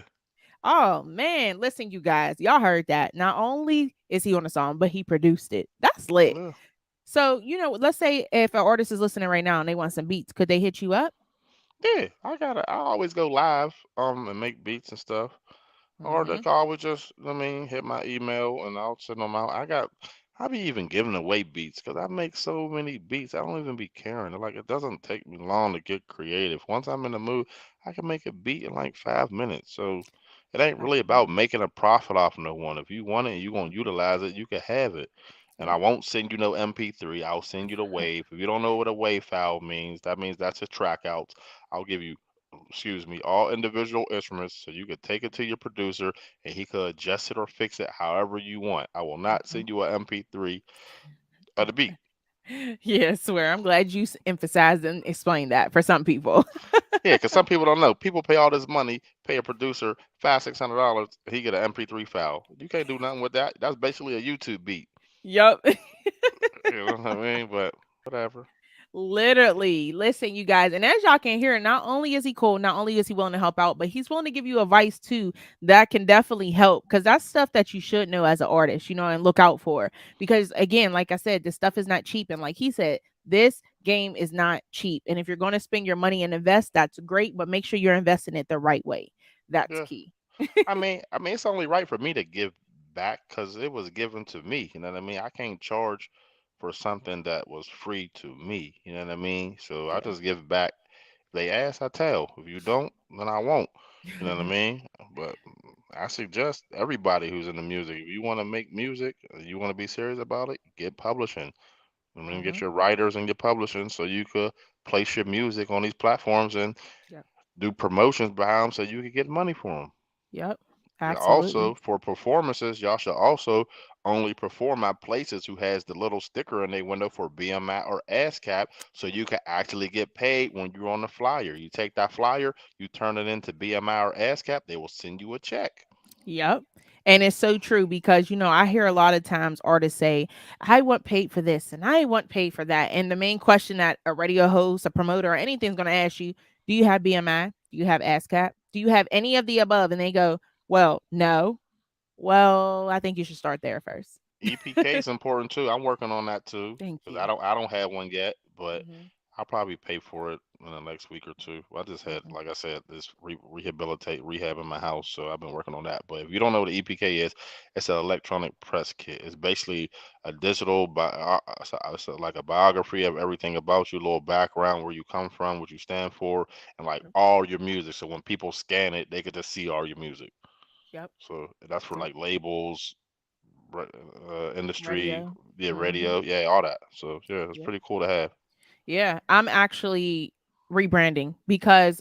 Oh man, listen, you guys, y'all heard that. Not only is he on the song, but he produced it. That's lit. Yeah. So, let's say if an artist is listening right now and they want some beats, could they hit you up? Yeah, I always go live and make beats and stuff. Or they Hmm. can always just, I mean, hit my email and I'll send them out. I be even giving away beats because I make so many beats. I don't even be caring. Like, it doesn't take me long to get creative. Once I'm in the mood, I can make a beat in like 5 minutes. So it ain't really about Absolutely. making a profit off no one. If you want it and you gonna utilize it, you can have it. And I Yep. won't send you no MP3. I'll send you the wave. If you don't know what a wave file means that's a track out. I'll give you, excuse me, all individual instruments so you could take it to your producer and he could adjust it or fix it however you want. I will not Mhm. send you an MP3 of the beat. Yeah, I swear. I'm glad you emphasized and explained that for some people. Yeah, because some people don't know. People pay all this money, pay a producer $500, $600, he get an MP3 file. You can't do nothing with that. That's basically a YouTube beat. Yep. You know what I mean? But whatever. Literally. Listen, you guys, and as y'all can hear, not only is he cool, not only is he willing to help out, but he's willing to give you advice too that can definitely help because that's stuff that you should know as an artist, and look out for. Because again, like I said, this stuff is not cheap. And like he said, this game is not cheap. And if you're going to spend your money and invest, that's great, but make sure you're investing it the right way. That's Yeah. key. I mean, it's only right for me to give back because it was given to me. You know what I mean? I can't charge for something that was free to me. You know what I mean? So I Yeah. just give back. If they ask, I tell. If you don't, then I won't. You know what I mean? But I suggest everybody who's in the music, if you want to make music, you want to be serious about it, get publishing. I mean, get Hmm. your writers and your publishing so you could place your music on these platforms and Yep. do promotions behind them so you could get money for them. Yep. And Absolutely. also for performances, y'all should also only perform at places who has the little sticker in their window for BMI or ASCAP, so you can actually get paid when you're on the flyer. You take that flyer, you turn it into BMI or ASCAP, they will send you a check. Yep. And it's so true because, I hear a lot of times artists say, I want paid for this and I want paid for that. And the main question that a radio host, a promoter, or anything's going to ask you, do you have BMI? Do you have ASCAP? Do you have any of the above? And they go, well, no. Well, I think you should start there first. EPK is important too. I'm working on that too Thank because you. I don't have one yet, but Hmm. I'll probably pay for it in the next week or two. I just had, Hmm. like I said, this rehab in my house, so I've been working on that. But if you don't know what the EPK is, it's an electronic press kit. It's basically a digital, it's like a biography of everything about you, a little background, where you come from, what you stand for, and like all your music. So when people scan it, they could just see all your music. Yep. So that's for Yep. like labels, industry, Radio. yeah, Hmm. radio, yeah, all that. So yeah, it's Yep. pretty cool to have. Yeah, I'm actually rebranding because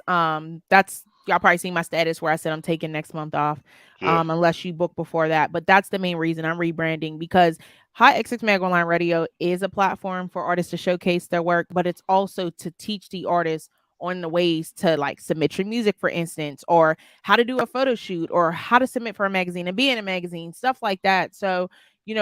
that's y'all probably seen my status where I said I'm taking next month off. Yeah. Unless you book before that. But that's the main reason I'm rebranding because Hot XX Mag Online Radio is a platform for artists to showcase their work, but it's also to teach the artists on the ways to like submit your music, for instance, or how to do a photo shoot or how to submit for a magazine and be in a magazine, stuff like that. So,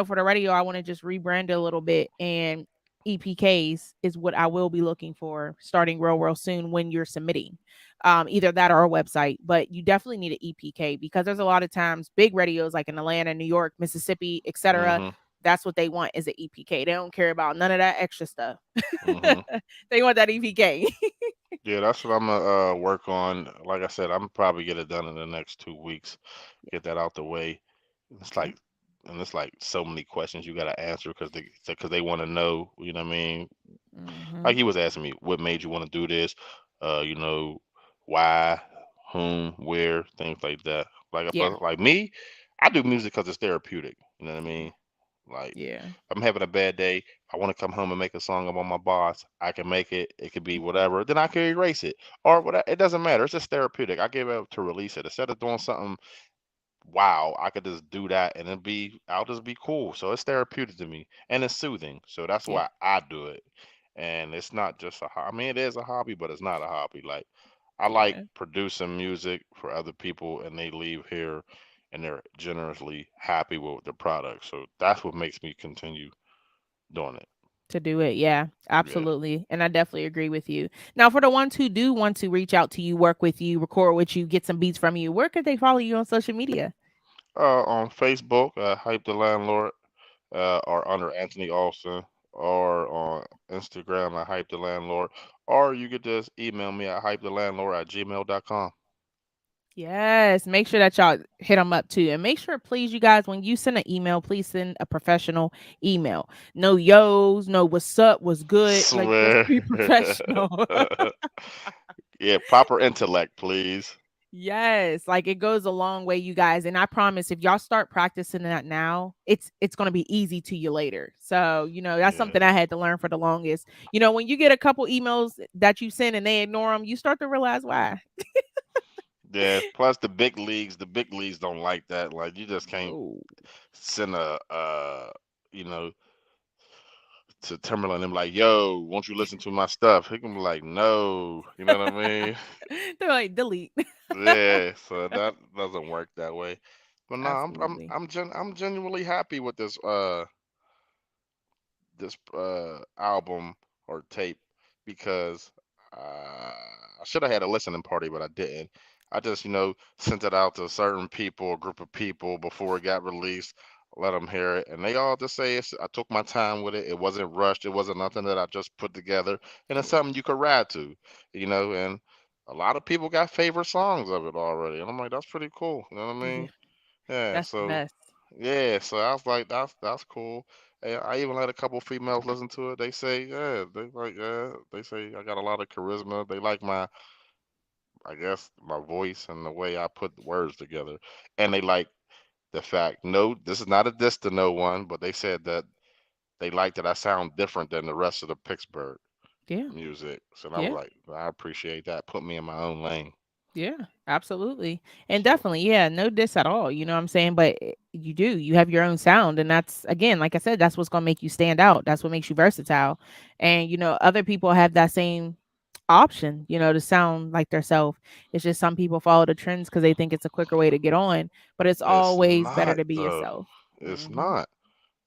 for the radio, I want to just rebrand it a little bit and EPKs is what I will be looking for starting real soon when you're submitting. Either that or a website, but you definitely need an EPK because there's a lot of times big radios like in Atlanta, New York, Mississippi, etc. Mhm. That's what they want is an EPK. They don't care about none of that extra stuff. Mhm. They want that EPK. Yeah, that's what I'm gonna work on. Like I said, I'm probably get it done in the next 2 weeks. Get that out the way. It's Okay. like, and it's like so many questions you gotta answer because they want to know. You know what I mean? Hmm. Like he was asking me, what made you want to do this? You know, why, whom, where, things like that. Like if Yeah. like me, I do music because it's therapeutic. You know what I mean? Like Yeah. if I'm having a bad day, I want to come home and make a song about my boss. I can make it. It could be whatever. Then I can erase it or whatever. It doesn't matter. It's just therapeutic. I give it to release it instead of doing something. Wow, I could just do that and I'll just be cool. So it's therapeutic to me and it's soothing. So that's Yeah. why I do it. And it's not just a hobby. I mean, it is a hobby, but it's not a hobby. Like I like Yeah. producing music for other people and they leave here and they're generously happy with the product. So that's what makes me continue doing it. To do it. Yeah, Yeah. absolutely. And I definitely agree with you. Now, for the ones who do want to reach out to you, work with you, record with you, get some beats from you, where could they follow you on social media? On Facebook, Hype the Landlord, or under Anthony Austin, or on Instagram at Hype the Landlord, or you could just email me at hypethelandlord@gmail.com. Yes, make sure that y'all hit them up too. And make sure, please, you guys, when you send an email, please send a professional email. No yos, no what's up, what's good. Like, just Swear. be professional. Yeah, proper intellect, please. Yes, like it goes a long way, you guys. And I promise if y'all start practicing that now, it's gonna be easy to you later. So, that's something Yeah. I had to learn for the longest. When you get a couple emails that you send and they ignore them, you start to realize why. Yeah. Plus the big leagues don't like that. Like you just can't No. send you know, to Timberland and be like, yo, won't you listen to my stuff? He can be like, no. You know what I mean? They're like delete. Yeah, so that doesn't work that way. But no, Absolutely. I'm genuinely happy with this album or tape because I should have had a listening party, but I didn't. I just sent it out to certain people, a group of people before it got released. Let them hear it, and they all just say I took my time with it. It wasn't rushed. It wasn't nothing that I just put together, and it's something you could ride to, And a lot of people got favorite songs of it already, and I'm like, that's pretty cool. You know what I Yeah, mean? Yeah. that's the So best. yeah, so I was like, that's cool. I even let a couple females listen to it. They say, yeah, they say I got a lot of charisma. They like I guess, my voice and the way I put the words together. And they like the fact, no, this is not a diss to no one, but they said that they like that I sound different than the rest of the Pittsburgh Yeah. music. So I was Yeah. like, I appreciate that. Put me in my own lane. Yeah, absolutely. And So definitely, yeah, no diss at all. You know what I'm saying? But you have your own sound. And that's, again, like I said, that's what's going to make you stand out. That's what makes you versatile. And, other people have that same option, to sound like themselves. It's just some people follow the trends because they think it's a quicker way to get on. But it's it's always better not to be though. yourself. It's Mm-hmm. not.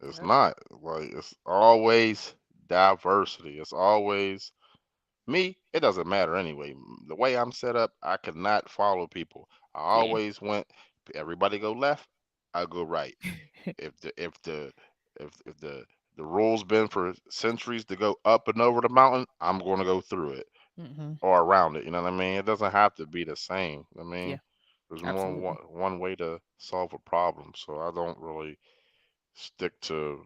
It's Yep. not. Like it's always diversity. It's always me. It doesn't matter anyway. The way I'm set up, I cannot follow people. I Yeah. always went. Everybody go left, I go right. If the if the if the rule's been for centuries to go up and over the mountain, I'm going to go through it Mm-hmm. or around it. You know what I mean? It doesn't have to be the same. I Yeah, mean, there's more than absolutely. one way to solve a problem. So I don't really stick to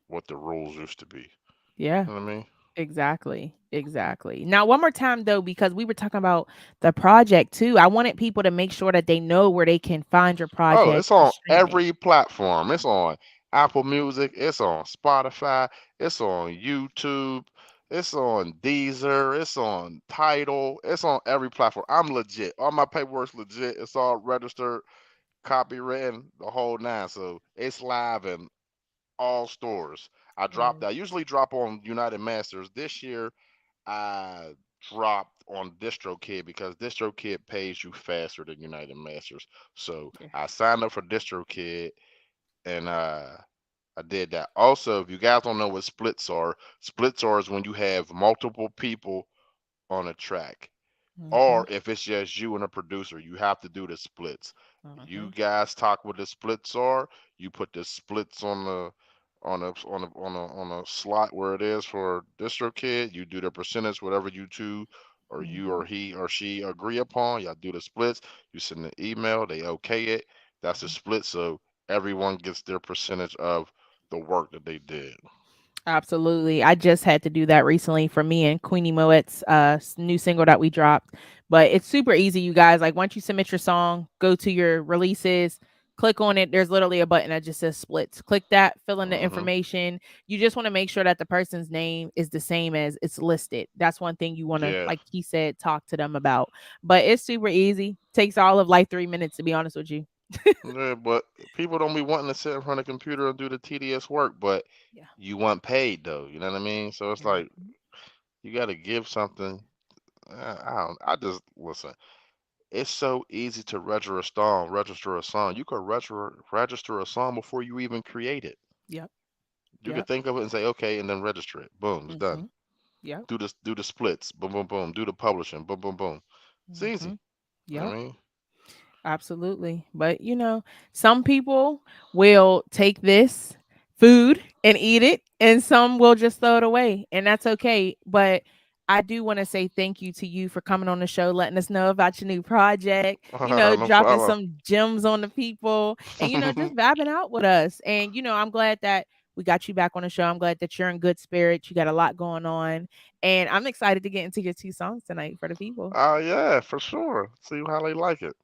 what the rules used to be. Yeah. You know what I mean? Exactly. Exactly. Now, one more time though, because we were talking about the project too. I wanted people to make sure that they know where they can find your Oh, project it's and on stream it. every platform. It's on Apple Music. It's on Spotify. It's on YouTube. It's on Deezer. It's on Tidal. It's on every platform. I'm legit. All my paperwork's legit. It's all registered, copywritten, the whole nine. So it's live in all stores. I Mm, usually drop on United Masters. This year I dropped on DistroKid because DistroKid pays you faster than United Masters. So yeah. I signed up for DistroKid and I did that. Also, if you guys don't know what splits are is when you have multiple people on a track. Mm-hmm. Or if it's just you and a producer, you have to do the splits. Mm-hmm. You guys talk what the splits are. You put the splits on a slot where it is for DistroKid. You do the percentage, whatever you two or you Mm-hmm. or he or she agree upon. Y'all do the splits. You send an email. They okay it. That's the split. So everyone gets their percentage of the work that they did. Absolutely. I just had to do that recently for me and Queenie Moet's new single that we dropped. But it's super easy, you guys. Like once you submit your song, go to your releases, click on it. There's literally a button that just says splits. Click that, fill in the Hmm. information. You just want to make sure that the person's name is the same as it's listed. That's one thing you want to, Yeah. like he said, talk to them about. But it's super easy. Takes all of like 3 minutes to be honest with you. Yeah, but people don't be wanting to sit in front of a computer and do the tedious work, but Yeah. you want paid though. You know what I mean? So it's like Mhm. you got to give something. I don't. I just listen. It's so easy to register a song. Register a song. You could register a song before you even create it. Yep. You could Yep. think of it and say okay, and then register it. Boom, it's done. Mm-hmm. Yep. Do the splits. Boom, boom, boom. Do the publishing. Boom, boom, boom. It's Mm-hmm. easy. You know Yep. what I mean? Absolutely. But some people will take this food and eat it, and some will just throw it away, and that's okay. But I do want to say thank you to you for coming on the show, letting us know about your new project, No dropping problem. some gems on the people and, just vibing out with us. And, I'm glad that we got you back on the show. I'm glad that you're in good spirits. You got a lot going on. And I'm excited to get into your two songs tonight for the people. Yeah, for sure. See how they like it.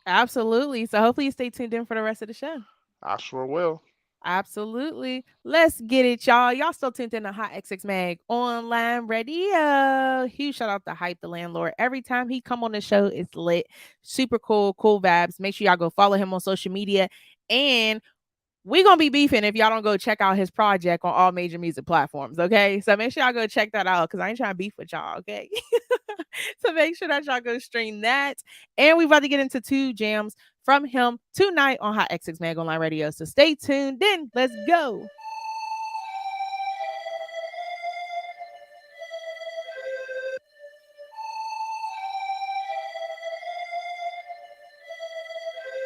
Absolutely. So hopefully you stay tuned in for the rest of the show. I sure will. Absolutely. Let's get it, y'all. Y'all still tuned in to Hot XX Mag Online Radio. Huge shout out to Hype the Landlord. Every time he come on the show, it's lit. Super cool vibes. Make sure y'all go follow him on social media. And we're going to be beefing if y'all don't go check out his project on all major music platforms, okay? So make sure y'all go check that out because I ain't trying to beef with y'all, okay? So make sure that y'all go stream that. And we're about to get into two jams from him tonight on Hot XX Mag Online Radio. So stay tuned in. Let's go.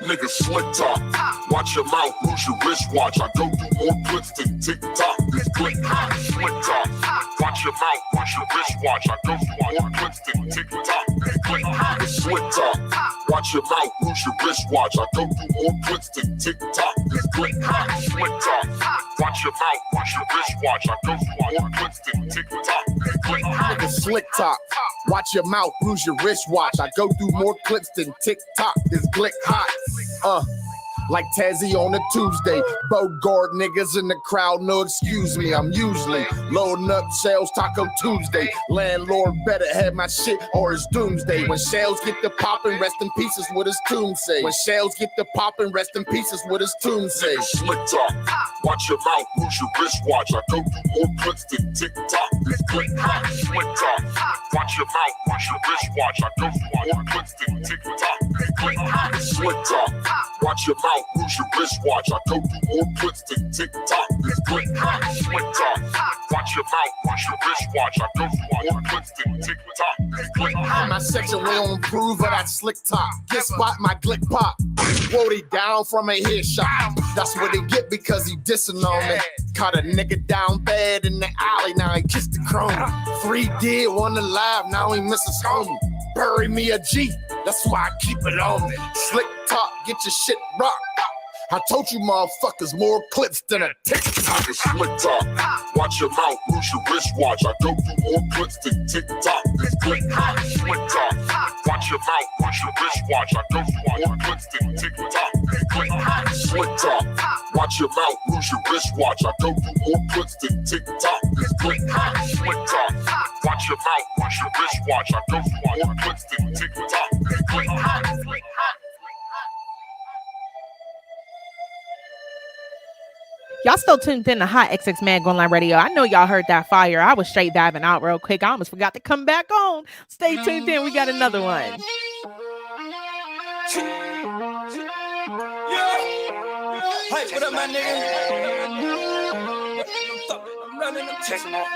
Niggas slick talk. Watch your mouth, lose your wristwatch. I go through more clicks than TikTok. This click hot, slick talk. Watch your mouth, lose your wristwatch. I go through more clicks than TikTok. This click hot, slick talk. Watch your mouth, lose your wristwatch. I go through more clicks than TikTok. This click hot, slick talk. Watch your mouth, watch your wristwatch. I go through more clicks than TikTok. Click hot. Nigga slick talk. Watch your mouth, lose your wristwatch. I go through more clips than TikTok. This glick hot. Like Tazzy on a Tuesday. Bogart niggas in the crowd, no excuse me. I'm usually loading up shells Taco Tuesday. Landlord better have my shit or it's doomsday. When shells get the poppin', rest in pieces, what his tomb say? When shells get the poppin', rest in pieces, what his tomb say? Slick talk. Watch your mouth, lose your wristwatch. I go through more clicks than TikTok. This click hot. Slick talk. Watch your mouth, watch your wristwatch. I go through more clicks than TikTok. This click hot. Slick talk. Watch your mouth, lose your wristwatch. I go through more clicks than TikTok. This click hot. Slick talk. Watch your mouth, watch your wristwatch. I go through more clicks than TikTok. This click hot. My section, we don't improve of that slick talk. Get spot my glick pop. Wrote it down from a headshot. That's what he get because he dissing on me. Caught a nigga down bad in the alley, now he kissed the chrome. 3 dead, 1 alive, now he misses home. Bury me a G, that's why I keep it on me. Slick talk, get your shit rocked. I told you motherfuckers more clips than a TikTok. Slick talk. Watch your mouth, lose your wristwatch. I go through more clips than TikTok. This click hot. Slick talk. Watch your mouth, watch your wristwatch. I go through more clips than TikTok. This click hot. Slick talk. Watch your mouth, lose your wristwatch. I go through more clips than TikTok. This click hot. Slick talk. Watch your mouth, watch your wristwatch. I go through more clips than TikTok. This click hot. Slick hot. Y'all still tuned in to Hot XX Mag Online Radio. I know y'all heard that fire. I was straight diving out real quick. I almost forgot to come back on. Stay tuned in. We got another one. Yeah. Hey, what up, my nigga? I'm running them chasing that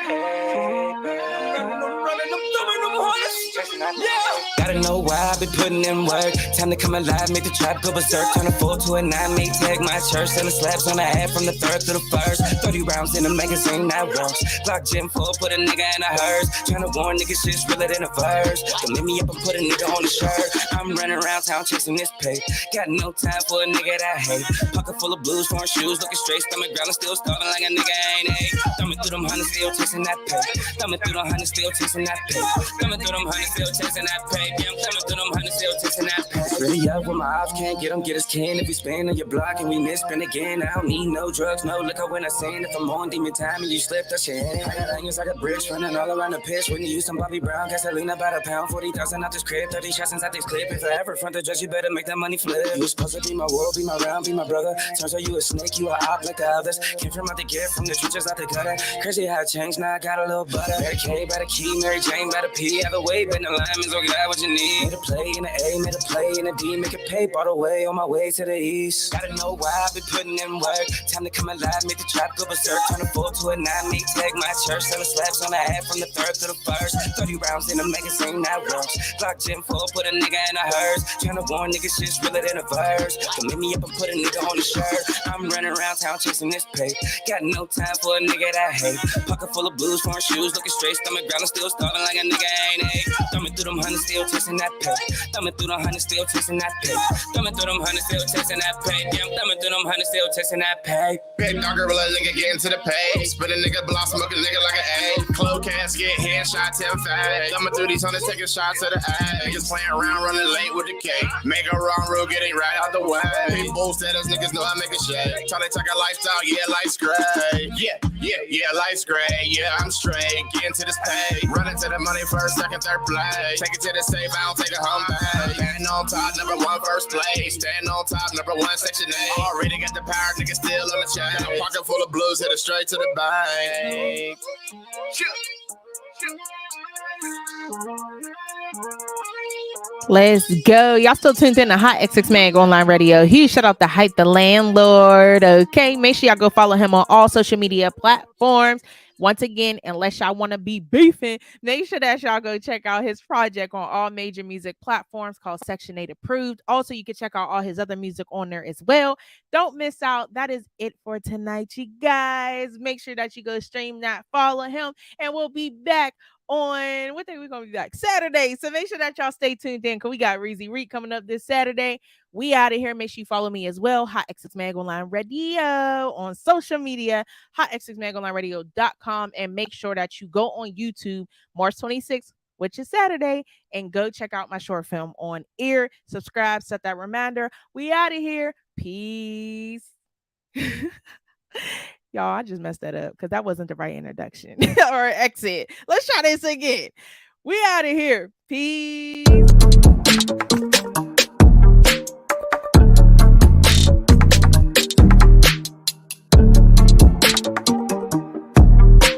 Gotta know why I been putting in work. Time to come alive, make the trap go berserk. Turn a 4 to a 9, make tag my church. Selling slabs on the half from the 3rd to the 1st. 30 rounds in a magazine, that works. Glock Gen 4, put a nigga in a hearse. Tryna warn niggas, shit's realer than a verse. Don't leave me up and put a nigga on the shirt. I'm running around town chasing this pay. Got no time for a nigga that I hate. Pocket full of blues, foreign shoes, looking straight. Stomach growling, still starving like a nigga ain't eight. Thumbing through them hundreds, still chasing that pay. Thumbing through them hundreds, still chasing that pay. Thumbing through them hundreds, still chasing that pay. Yeah, I'm thumbing through them hundreds, still chasing that pay. Really up with my ops, can't get them, get his can. If we spin on your block and we misspin again, I don't need no drugs, no liquor when I sing. If I'm on demon time and you slip, that's your hand. I got onions like a bricks running all around the pitch. When you use some Bobby Brown, gasoline about a pound, 40,000 out this crib, 30 shots inside this clip. If I ever front the judge, you better make that money flip. You was supposed to be my world, be my round, be my brother. Turns out you a snake, you a op like the others. Came from out the gift, from the trenches out the gutter. Crazy how it changed, now I got a little butter. Mary Kay by the key, Mary Jane by the P. Either way, been the lineman's okay, got what you need. Made a play in the A, made a play in the D. Make it pay, bought away on my way to the east. Gotta know why I've been putting in work. Time to come alive, make the trap go berserk. Turn a 4 to a 9, make tag my church. Selling slabs on the half from the 3rd to the 1st. 30 rounds in a magazine, that works. Glock Gen 4, put a nigga in a hearse. Tryna warn niggas, shit's realer than a verse. Don't leave me up and put a nigga on the shirt. I'm running around town chasing this pay. Got no time for a nigga that I hate. Pocket full of blues, foreign shoes, looking straight. Stomach growling, still starving like a nigga ain't eight. Thumbing through them hundreds, still chasing that pay. Thumbing through them hundreds, still chasing that pay. Thumbing through them hundreds, still chasing that pay. Yeah, I'm thumbing through them hundreds, still chasing that pay. Big dogger will let a nigga get into the pay. Spit a nigga block, smoke a nigga like an A. Close casket, headshot, 10 fag. Thumbing through these hundreds, taking shots to the A. Just playing around, running late with the K. Make a wrong rule, get it right out the way. People said us niggas know I make a shake. Try to take a lifestyle, yeah, life's great. Yeah, life's great. Yeah, I'm straight. Get into this pay. Running to the money first, second, third place. Take it to the safe, I don't take it home pay. Stand on top, number 1, first place. Stand on top, number 1, section A. Already got the power, nigga still on the chain. Pocket full of blues, hit it straight to the bank. Let's go. Y'all still tuned in to Hot XX Mag Online Radio. Huge shout out to Hype Tha Landlord. Okay, make sure y'all go follow him on all social media platforms. Once again, unless y'all want to be beefing, make sure that y'all go check out his project on all major music platforms called Section 8 Approved. Also, you can check out all his other music on there as well. Don't miss out. That is it for tonight, you guys. Make sure that you go stream that, follow him, and we'll be back on what day we gonna be back? Saturday. So make sure that y'all stay tuned in because we got Reezy Reek coming up this Saturday. We out of here. Make sure you follow me as well. HotxxMagOnlineRadio on social media, HotxxMagOnlineRadio.com, and make sure that you go on YouTube March 26th, which is Saturday, and go check out my short film on Ear. Subscribe, set that reminder. We out of here. Peace. Y'all, I just messed that up because that wasn't the right introduction or exit. Let's try this again. We out of here. Peace.